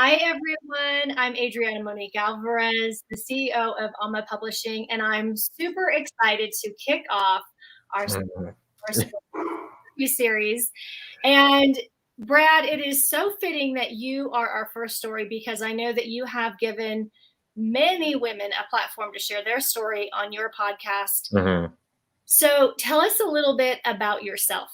Hi, everyone. I'm Adriana Monique Alvarez, the CEO of Alma Publishing, and I'm super excited to kick off our first series. And Brad, it is so fitting that you are our first story because I know that you have given many women a platform to share their story on your podcast. So tell us a little bit about yourself.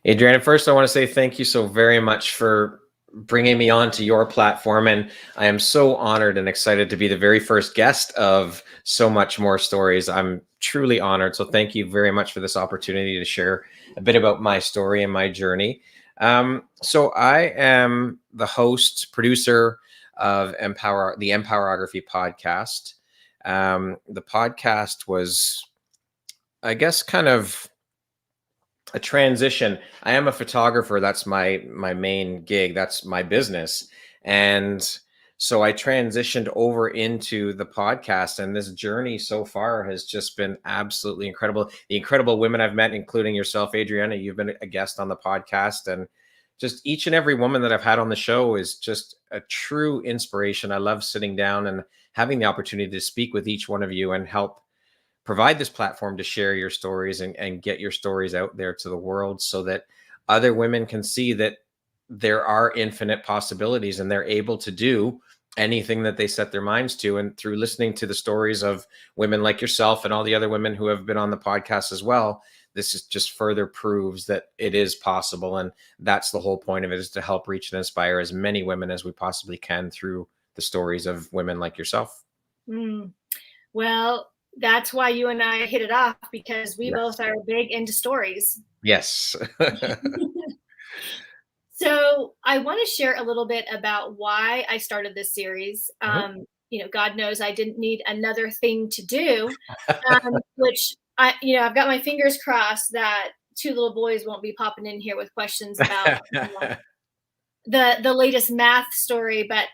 Adriana, first I want to say thank you so very much for bringing me onto your platform. And I am so honored and excited to be the very first guest of So Much More Stories. I'm truly honored. So thank you very much for this opportunity to share a bit about my story and my journey. So I am the host, producer of the Empowerography podcast. The podcast was, I guess, kind of a transition. I am a photographer. That's my main gig. That's my business. And so I transitioned over into the podcast, and this journey so far has just been absolutely incredible. The incredible women I've met, including yourself, Adriana, you've been a guest on the podcast, and just each and every woman that I've had on the show is just a true inspiration. I love sitting down and having the opportunity to speak with each one of you and help provide this platform to share your stories and get your stories out there to the world so that other women can see that there are infinite possibilities and they're able to do anything that they set their minds to. And through listening to the stories of women like yourself and all the other women who have been on the podcast as well, this is just further proves that it is possible. And that's the whole point of it, is to help reach and inspire as many women as we possibly can through the stories of women like yourself. Well, that's why you and I hit it off, because we both are big into stories. Yes. So I want to share a little bit about why I started this series. God knows I didn't need another thing to do, which I've got my fingers crossed that two little boys won't be popping in here with questions about the latest math story. But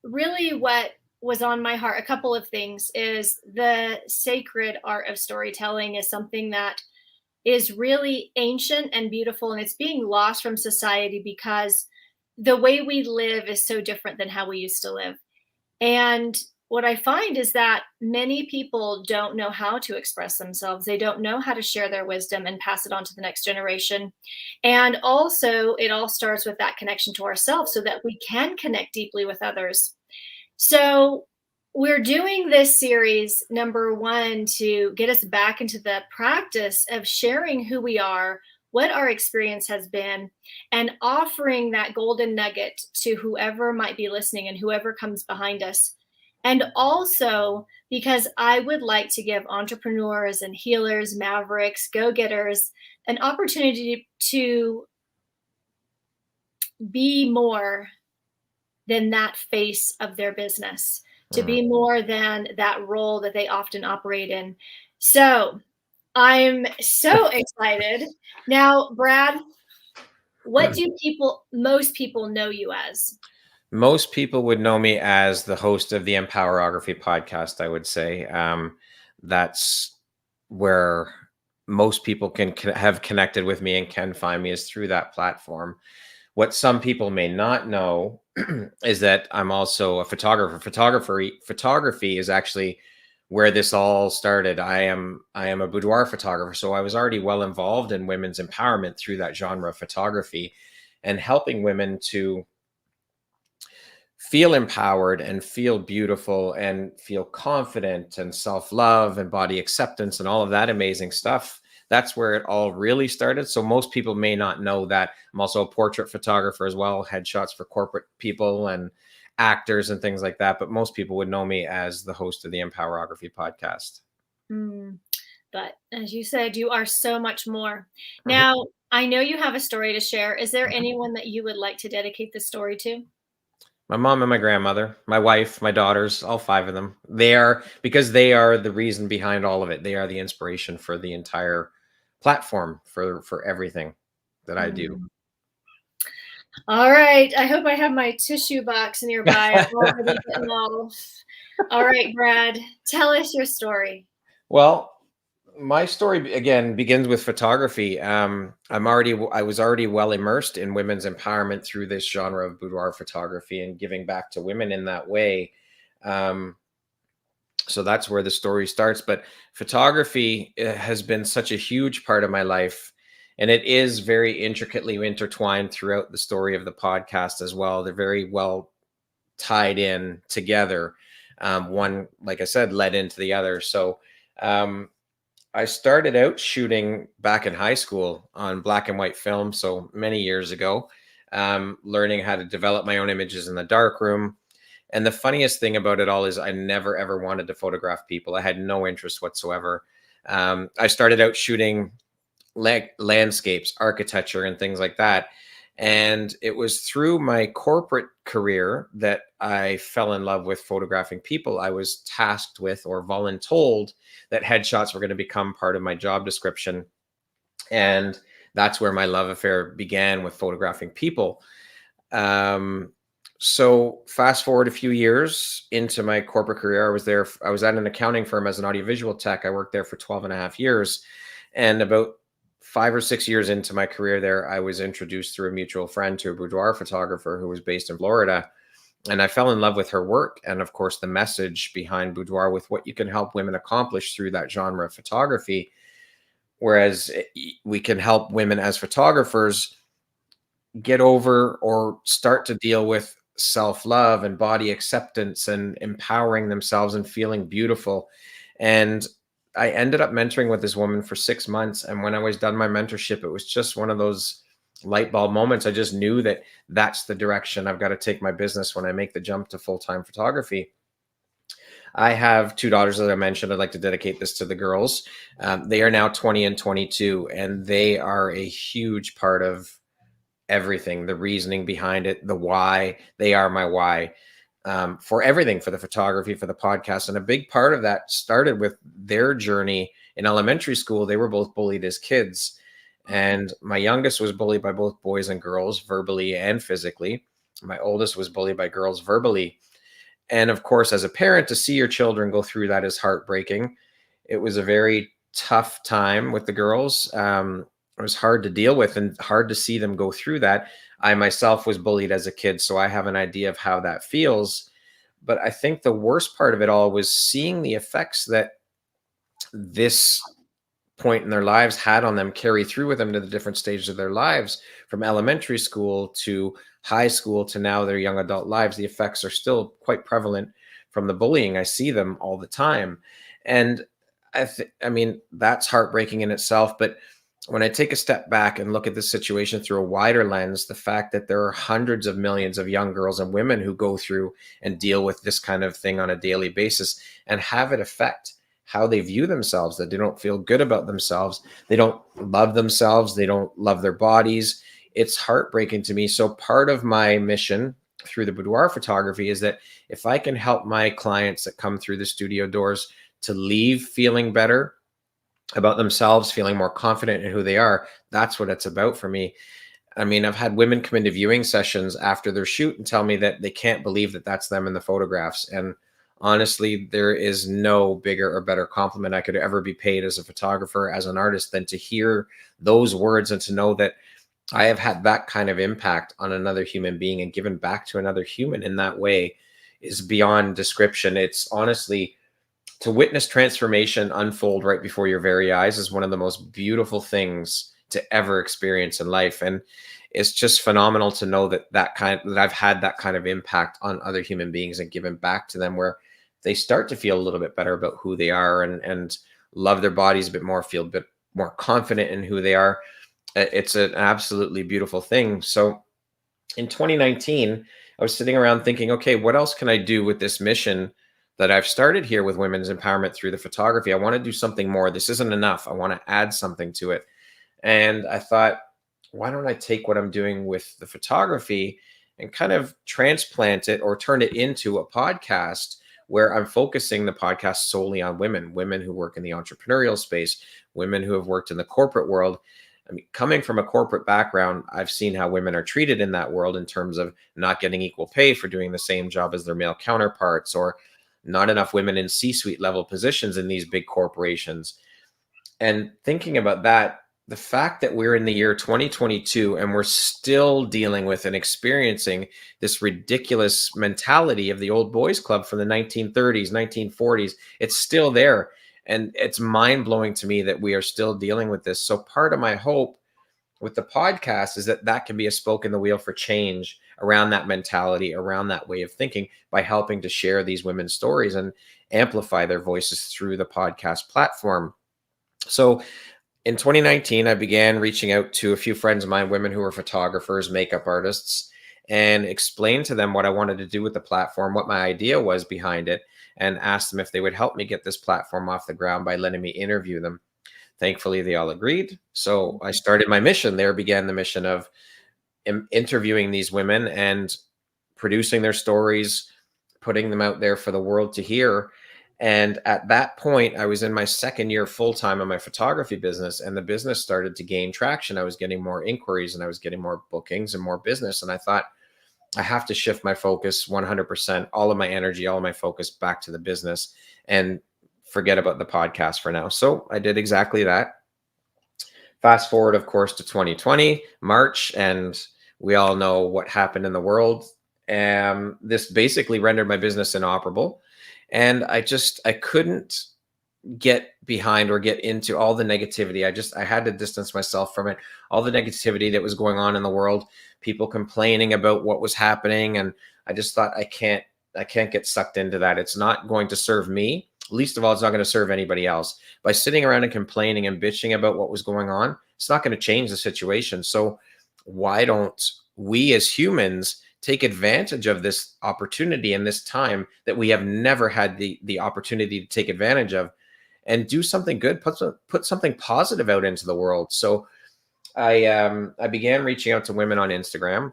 really what was on my heart, a couple of things, is the sacred art of storytelling is something that is really ancient and beautiful, and it's being lost from society because the way we live is so different than how we used to live. And what I find is that many people don't know how to express themselves. They don't know how to share their wisdom and pass it on to the next generation. And also, it all starts with that connection to ourselves so that we can connect deeply with others. So we're doing this series, number one, to get us back into the practice of sharing who we are, what our experience has been, and offering that golden nugget to whoever might be listening and whoever comes behind us. And also because I would like to give entrepreneurs and healers, mavericks, go-getters, an opportunity to be more than that face of their business, to be more than that role that they often operate in. So I'm so excited. Now, Brad, what do most people know you as? Most people would know me as the host of the Empowerography podcast, I would say. That's where most people can have connected with me and can find me, is through that platform. What some people may not know is that I'm also a photographer. Photography is actually where this all started. I am a boudoir photographer, so I was already well involved in women's empowerment through that genre of photography, and helping women to feel empowered and feel beautiful and feel confident and self-love and body acceptance and all of that amazing stuff. That's where it all really started. So most people may not know that I'm also a portrait photographer as well, headshots for corporate people and actors and things like that. But most people would know me as the host of the Empowerography podcast. But as you said, you are so much more. Now, I know you have a story to share. Is there anyone that you would like to dedicate this story to? My mom and my grandmother, my wife, my daughters, all five of them. Because they are the reason behind all of it. They are the inspiration for the entire platform, for everything that I do. All right. I hope I have my tissue box nearby. All right, Brad, tell us your story. Well, My story again begins with photography. I was already well immersed in women's empowerment through this genre of boudoir photography and giving back to women in that way. Um, so that's where the story starts. But photography has been such a huge part of my life, and it is very intricately intertwined throughout the story of the podcast as well. They're very well tied in together. One, like I said, led into the other. So um, I started out shooting back in high school on black and white film, so many years ago, learning how to develop my own images in the darkroom. And the funniest thing about it all is I never ever wanted to photograph people. I had no interest whatsoever. I started out shooting landscapes, architecture, and things like that. And it was through my corporate career that I fell in love with photographing people. I was tasked with or voluntold that headshots were going to become part of my job description. And that's where my love affair began with photographing people. Um, so fast forward a few years into my corporate career, I was at an accounting firm as an audiovisual tech. I worked there for 12 and a half years. And about 5 or 6 years into my career there, I was introduced through a mutual friend to a boudoir photographer who was based in Florida. And I fell in love with her work. And of course, the message behind boudoir with what you can help women accomplish through that genre of photography. Whereas we can help women as photographers get over or start to deal with self-love and body acceptance and empowering themselves and feeling beautiful. And I ended up mentoring with this woman for 6 months. And when I was done my mentorship, it was just one of those light bulb moments. I just knew that that's the direction I've got to take my business when I make the jump to full-time photography. I have two daughters, as I mentioned. I'd like to dedicate this to the girls. They are now 20 and 22, and they are a huge part of everything, the reasoning behind it, the why. They are my why, for everything, for the photography, for the podcast. And a big part of that started with their journey in elementary school. They were both bullied as kids. And my youngest was bullied by both boys and girls, verbally and physically. My oldest was bullied by girls verbally. And of course, as a parent, to see your children go through that is heartbreaking. It was a very tough time with the girls. It was hard to deal with and hard to see them go through that. I myself was bullied as a kid, so I have an idea of how that feels. But I think the worst part of it all was seeing the effects that this point in their lives had on them carry through with them to the different stages of their lives, from elementary school to high school to now their young adult lives. The effects are still quite prevalent from the bullying. I see them all the time. And I mean, that's heartbreaking in itself. But when I take a step back and look at the situation through a wider lens, the fact that there are hundreds of millions of young girls and women who go through and deal with this kind of thing on a daily basis and have it affect how they view themselves, that they don't feel good about themselves, they don't love themselves, they don't love their bodies. It's heartbreaking to me. So part of my mission through the boudoir photography is that if I can help my clients that come through the studio doors to leave feeling better about themselves, feeling more confident in who they are, that's what it's about for me. I mean, I've had women come into viewing sessions after their shoot and tell me that they can't believe that that's them in the photographs. And honestly, there is no bigger or better compliment I could ever be paid as a photographer, as an artist, than to hear those words and to know that I have had that kind of impact on another human being and given back to another human in that way is beyond description. It's honestly, to witness transformation unfold right before your very eyes is one of the most beautiful things to ever experience in life. And it's just phenomenal to know that that I've had that kind of impact on other human beings and given back to them, where they start to feel a little bit better about who they are and love their bodies a bit more, feel a bit more confident in who they are. It's an absolutely beautiful thing. So in 2019, I was sitting around thinking, okay, what else can I do with this mission that I've started here with women's empowerment through the photography? I want to do something more. This isn't enough. I want to add something to it. And I thought, why don't I take what I'm doing with the photography and kind of transplant it or turn it into a podcast where I'm focusing the podcast solely on women who work in the entrepreneurial space, women who have worked in the corporate world. I mean, coming from a corporate background, I've seen how women are treated in that world in terms of not getting equal pay for doing the same job as their male counterparts, or not enough women in C-suite level positions in these big corporations. And thinking about that, the fact that we're in the year 2022 and we're still dealing with and experiencing this ridiculous mentality of the old boys club from the 1930s, 1940s, it's still there. And it's mind blowing to me that we are still dealing with this. So part of my hope with the podcast is that that can be a spoke in the wheel for change around that mentality, around that way of thinking, by helping to share these women's stories and amplify their voices through the podcast platform. So in 2019, I began reaching out to a few friends of mine, women who were photographers, makeup artists, and explained to them what I wanted to do with the platform, what my idea was behind it, and asked them if they would help me get this platform off the ground by letting me interview them. Thankfully, they all agreed. So I started my mission. There began the mission of interviewing these women and producing their stories, putting them out there for the world to hear. And at that point, I was in my second year full time on my photography business, and the business started to gain traction. I was getting more inquiries and I was getting more bookings and more business. And I thought, I have to shift my focus 100%, all of my energy, all of my focus back to the business and forget about the podcast for now. So I did exactly that. Fast forward, of course, to 2020, March, and we all know what happened in the world. This basically rendered my business inoperable. And I couldn't get behind or get into all the negativity. I had to distance myself from it. All the negativity that was going on in the world, people complaining about what was happening. And I just thought, I can't get sucked into that. It's not going to serve me. Least of all, it's not going to serve anybody else. By sitting around and complaining and bitching about what was going on, it's not going to change the situation. So why don't we as humans take advantage of this opportunity and this time that we have never had the opportunity to take advantage of, and do something good, put something positive out into the world. So I began reaching out to women on Instagram,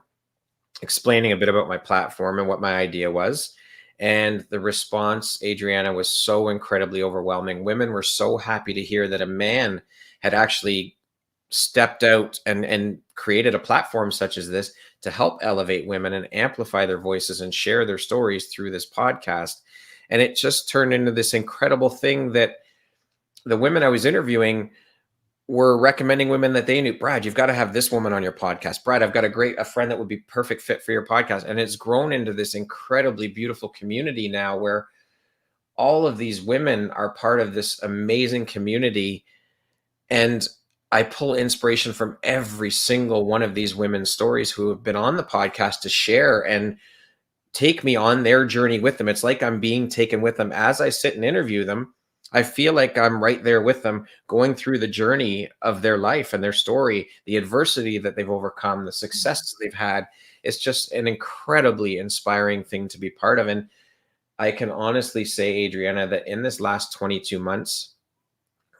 explaining a bit about my platform and what my idea was. And the response, Adriana, was so incredibly overwhelming. Women were so happy to hear that a man had actually stepped out and created a platform such as this to help elevate women and amplify their voices and share their stories through this podcast. And it just turned into this incredible thing that the women I was interviewing were recommending women that they knew. Brad, you've got to have this woman on your podcast. Brad, I've got a friend that would be perfect fit for your podcast. And it's grown into this incredibly beautiful community now where all of these women are part of this amazing community. And I pull inspiration from every single one of these women's stories who have been on the podcast to share and take me on their journey with them. It's like I'm being taken with them as I sit and interview them. I feel like I'm right there with them, going through the journey of their life and their story, the adversity that they've overcome, the successes they've had. It's just an incredibly inspiring thing to be part of. And I can honestly say, Adriana, that in this last 22 months,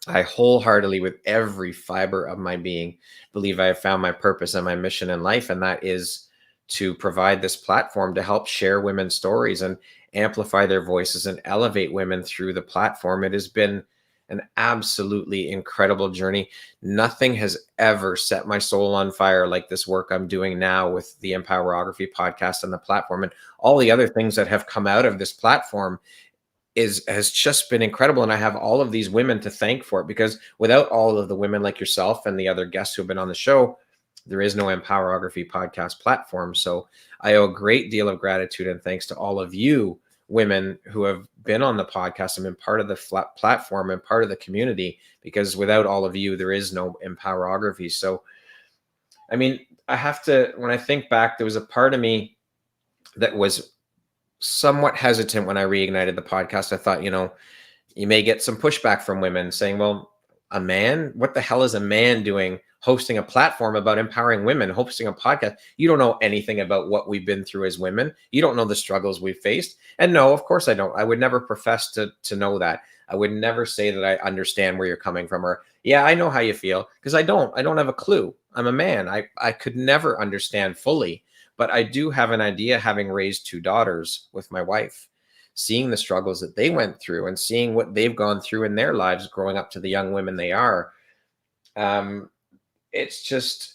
I wholeheartedly, with every fiber of my being, believe I have found my purpose and my mission in life. And that is to provide this platform to help share women's stories and amplify their voices and elevate women through the platform. It has been an absolutely incredible journey. Nothing has ever set my soul on fire like this work I'm doing now with the Empowerography podcast and the platform and all the other things that have come out of this platform has just been incredible. And I have all of these women to thank for it, because without all of the women like yourself and the other guests who have been on the show, there is no Empowerography podcast platform. So I owe a great deal of gratitude and thanks to all of you women who have been on the podcast and been part of the platform and part of the community, because without all of you, there is no Empowerography. So, I mean, I have to, when I think back, there was a part of me that was somewhat hesitant when I reignited the podcast. I thought, you may get some pushback from women saying, well, a man, what the hell is a man doing hosting a platform about empowering women, hosting a podcast? You don't know anything about what we've been through as women. You don't know the struggles we've faced. And no, of course I don't. I would never profess to know that. I would never say that I understand where you're coming from, or, yeah, I know how you feel, because I don't have a clue. I'm a man. I could never understand fully. But I do have an idea, having raised two daughters with my wife, seeing the struggles that they went through and seeing what they've gone through in their lives growing up to the young women they are. It's just,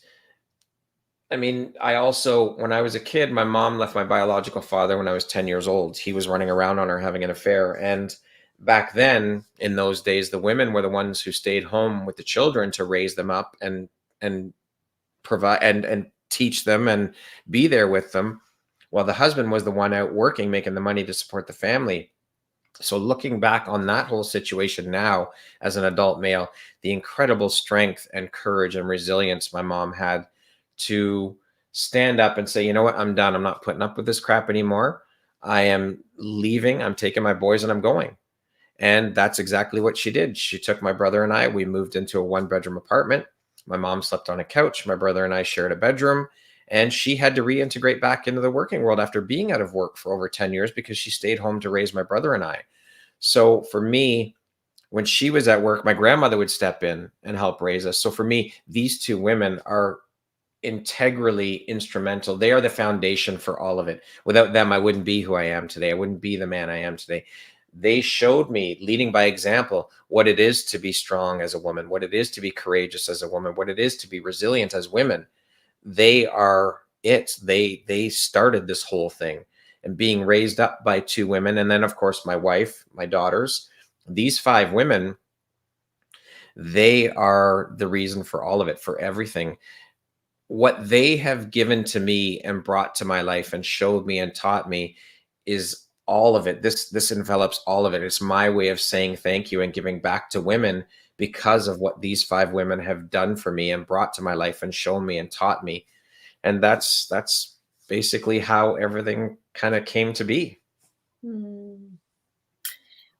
I mean, I also, when I was a kid, my mom left my biological father when I was 10 years old. He was running around on her having an affair. And back then, in those days, the women were the ones who stayed home with the children to raise them up and provide and teach them and be there with them, while the husband was the one out working, making the money to support the family. So looking back on that whole situation now as an adult male, the incredible strength and courage and resilience my mom had to stand up and say, you know what, I'm done. I'm not putting up with this crap anymore. I am leaving. I'm taking my boys and I'm going. And that's exactly what she did. She took my brother and I, we moved into a 1-bedroom apartment. My mom slept on a couch. My brother and I shared a bedroom. And she had to reintegrate back into the working world after being out of work for over 10 years because she stayed home to raise my brother and I. So for me, when she was at work, my grandmother would step in and help raise us. So for me, these two women are integrally instrumental. They are the foundation for all of it. Without them, I wouldn't be who I am today. I wouldn't be the man I am today. They showed me, leading by example, what it is to be strong as a woman, what it is to be courageous as a woman, what it is to be resilient as women. They are it. They started this whole thing, and being raised up by two women. And then, of course, my wife, my daughters, these 5 women, they are the reason for all of it, for everything. What they have given to me and brought to my life and showed me and taught me is all of it. This envelops all of it. It's my way of saying thank you and giving back to women because of what these 5 women have done for me and brought to my life and shown me and taught me. And that's basically how everything kind of came to be. Hmm.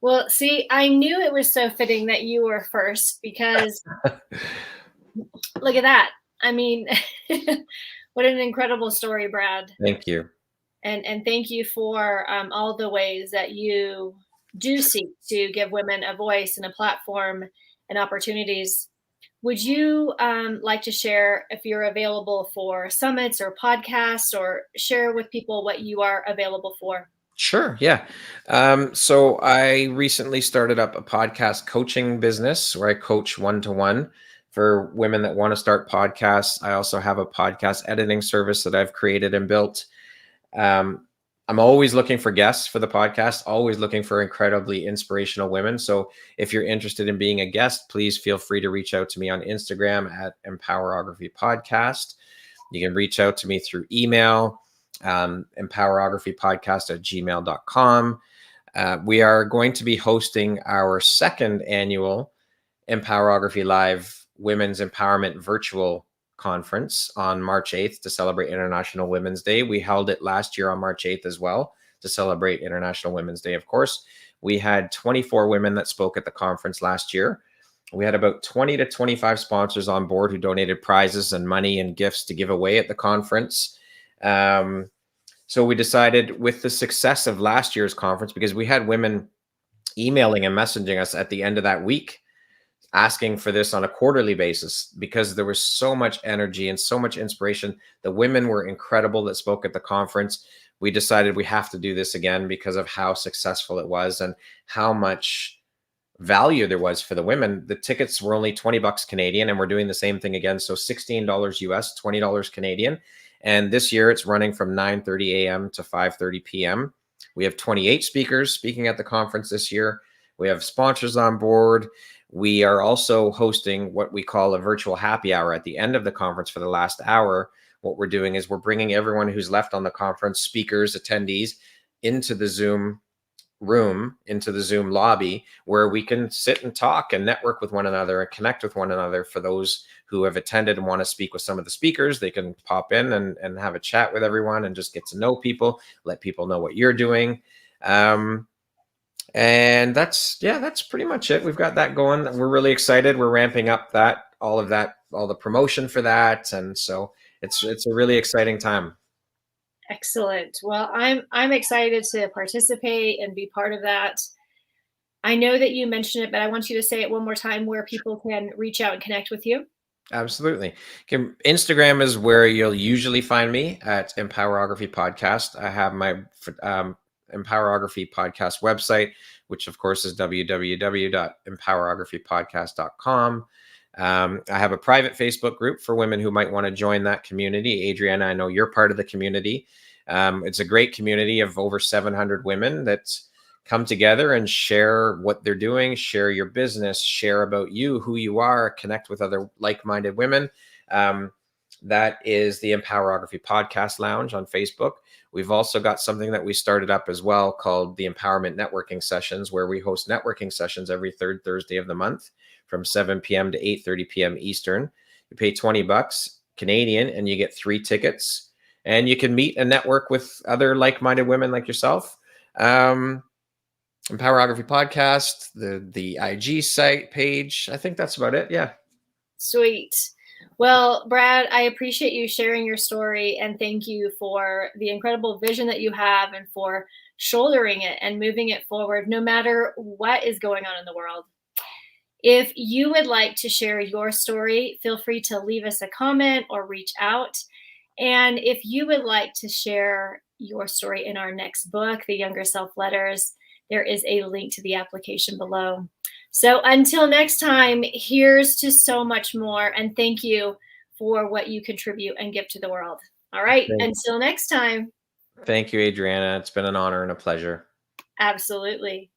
Well, see, I knew it was so fitting that you were first because look at that. I mean, what an incredible story, Brad. Thank you. And thank you for all the ways that you do seek to give women a voice and a platform and opportunities. Would you like to share if you're available for summits or podcasts, or share with people what you are available for? Sure. Yeah. So I recently started up a podcast coaching business where I coach 1-to-1 for women that want to start podcasts. I also have a podcast editing service that I've created and built. Um, I'm always looking for guests for the podcast, always looking for incredibly inspirational women. So if you're interested in being a guest, please feel free to reach out to me on Instagram at Empowerography Podcast. You can reach out to me through email, empowerographypodcast@gmail.com. We are going to be hosting our 2nd annual Empowerography Live Women's Empowerment Virtual Conference on March 8th to celebrate International Women's Day. We held it last year on March 8th as well to celebrate International Women's Day, of course. We had 24 women that spoke at the conference last year. We had about 20 to 25 sponsors on board who donated prizes and money and gifts to give away at the conference. So we decided, with the success of last year's conference, because we had women emailing and messaging us at the end of that week asking for this on a quarterly basis, because there was so much energy and so much inspiration. The women were incredible that spoke at the conference. We decided we have to do this again because of how successful it was and how much value there was for the women. The tickets were only $20 Canadian, and we're doing the same thing again. So $16 US, $20 Canadian. And this year it's running from 9:30 a.m. to 5:30 p.m. We have 28 speakers speaking at the conference this year. We have sponsors on board. We are also hosting what we call a virtual happy hour at the end of the conference for the last hour. What we're doing is we're bringing everyone who's left on the conference, speakers, attendees, into the Zoom room, into the Zoom lobby, where we can sit and talk and network with one another and connect with one another. For those who have attended and want to speak with some of the speakers, they can pop in and have a chat with everyone and just get to know people, let people know what you're doing. And that's pretty much it. We've got that going. We're really excited. We're ramping up all the promotion for that. And so it's a really exciting time. Excellent. Well, I'm excited to participate and be part of that. I know that you mentioned it, but I want you to say it one more time where people can reach out and connect with you. Absolutely. Okay, Instagram is where you'll usually find me, at Empowerography Podcast. I have my Empowerography Podcast website, which of course is www.empowerographypodcast.com. I have a private Facebook group for women who might want to join that community. Adriana, I know you're part of the community. It's a great community of over 700 women that come together and share what they're doing, share your business, share about you, who you are, connect with other like-minded women. That is the Empowerography Podcast Lounge on Facebook. We've also got something that we started up as well called the Empowerment Networking Sessions, where we host networking sessions every third Thursday of the month from 7 p.m. to 8:30 p.m. Eastern. You pay $20 Canadian and you get 3 tickets, and you can meet and network with other like-minded women like yourself. Empowerography Podcast, the IG site page. I think that's about it. Yeah. Sweet. Well, Brad, I appreciate you sharing your story, and thank you for the incredible vision that you have and for shouldering it and moving it forward no matter what is going on in the world. If you would like to share your story, feel free to leave us a comment or reach out. And if you would like to share your story in our next book, The Younger Self Letters, there is a link to the application below. So until next time, here's to so much more. And thank you for what you contribute and give to the world. All right. Until next time. Thank you, Adriana. It's been an honor and a pleasure. Absolutely.